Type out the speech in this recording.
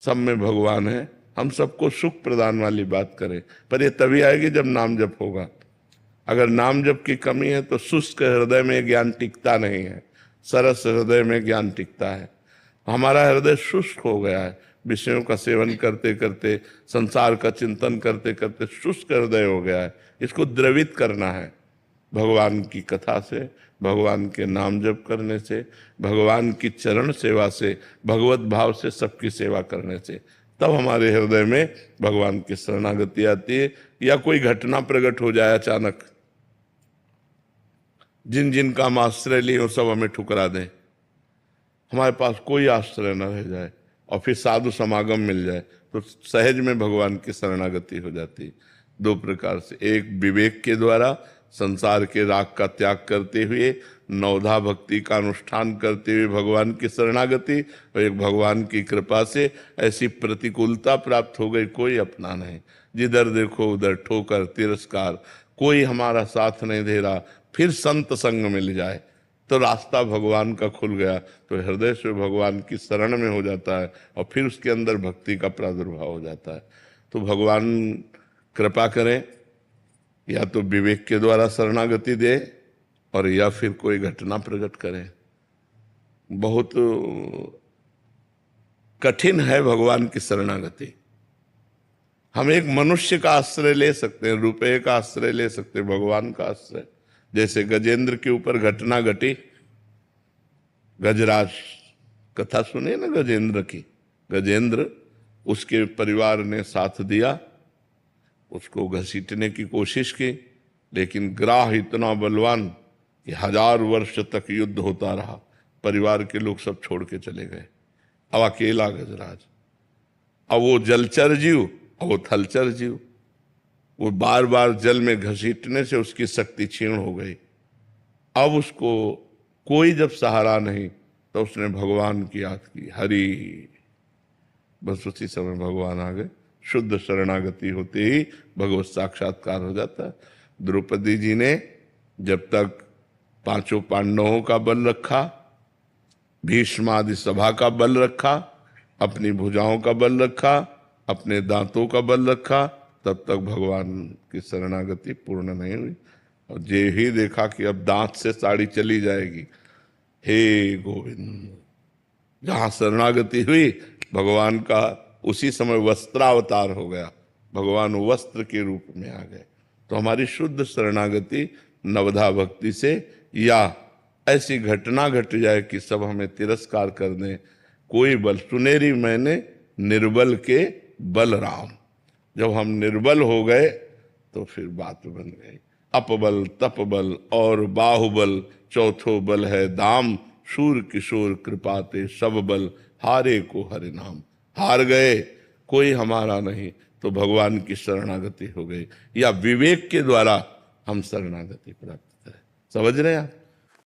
सब में भगवान है, हम सबको सुख प्रदान वाली बात करें, पर ये तभी आएगी जब नाम जप होगा। अगर नाम जप की कमी है तो शुष्क हृदय में ज्ञान टिकता नहीं है, सरस हृदय में ज्ञान टिकता है। हमारा हृदय शुष्क हो गया है, विषयों का सेवन करते करते, संसार का चिंतन करते करते शुष्क हृदय हो गया है। इसको द्रवित करना है भगवान की कथा से, भगवान के नाम जप करने से, भगवान की चरण सेवा से, भगवत भाव से सबकी सेवा करने से, तब हमारे हृदय में भगवान की शरणागति आती है। या कोई घटना प्रकट हो जाए अचानक, जिन जिन का हम आश्रय लिए वो सब हमें ठुकरा दें, हमारे पास कोई आश्रय न रह जाए और फिर साधु समागम मिल जाए, तो सहज में भगवान की शरणागति हो जाती। दो प्रकार से, एक विवेक के द्वारा संसार के राग का त्याग करते हुए, नवधा भक्ति का अनुष्ठान करते हुए भगवान की शरणागति, और एक भगवान की कृपा से ऐसी प्रतिकूलता प्राप्त हो गई, कोई अपना नहीं, जिधर देखो उधर ठोकर तिरस्कार, कोई हमारा साथ नहीं दे रहा, फिर संत संग मिल जाए तो रास्ता भगवान का खुल गया, तो हृदय से भगवान की शरण में हो जाता है और फिर उसके अंदर भक्ति का प्रादुर्भाव हो जाता है। तो भगवान कृपा करें, या तो विवेक के द्वारा शरणागति दे और या फिर कोई घटना प्रकट करें। बहुत कठिन है भगवान की शरणागति। हम एक मनुष्य का आश्रय ले सकते हैं, रुपये का आश्रय ले सकते हैं, भगवान का आश्रय। जैसे गजेंद्र के ऊपर घटना घटी, गजराज कथा सुने ना गजेंद्र की, गजेंद्र, उसके परिवार ने साथ दिया, उसको घसीटने की कोशिश की, लेकिन ग्राह इतना बलवान कि 1000 वर्ष तक युद्ध होता रहा, परिवार के लोग सब छोड़ के चले गए, अब अकेला गजराज। अब वो जलचर जीव और वो थलचर जीव, वो बार बार जल में घसीटने से उसकी शक्ति क्षीण हो गई। अब उसको कोई जब सहारा नहीं तो उसने भगवान की याद की, हरि, बस उसी समय भगवान आ गए। शुद्ध शरणागति होते ही भगवत साक्षात्कार हो जाता है। द्रौपदी जी ने जब तक 5 पांडवों का बल रखा, भीष्म आदि सभा का बल रखा, अपनी भुजाओं का बल रखा, अपने दांतों का बल रखा, तब तक भगवान की शरणागति पूर्ण नहीं हुई। और जे ही देखा कि अब दांत से साड़ी चली जाएगी, हे गोविंद, जहां शरणागति हुई भगवान का, उसी समय वस्त्रावतार हो गया, भगवान वस्त्र के रूप में आ गए। तो हमारी शुद्ध शरणागति नवधा भक्ति से, या ऐसी घटना घट जाए कि सब हमें तिरस्कार कर दें, कोई बल, सुनेरी मैंने निर्बल के बल राम, जब हम निर्बल हो गए तो फिर बात बन गई। अपबल तपबल और बाहुबल, चौथो बल है दाम, शूर किशोर कृपाते सब बल, हारे को हरि नाम। हार गए, कोई हमारा नहीं, तो भगवान की शरणागति हो गई, या विवेक के द्वारा हम शरणागति प्राप्त करें। समझ रहे हैं आप?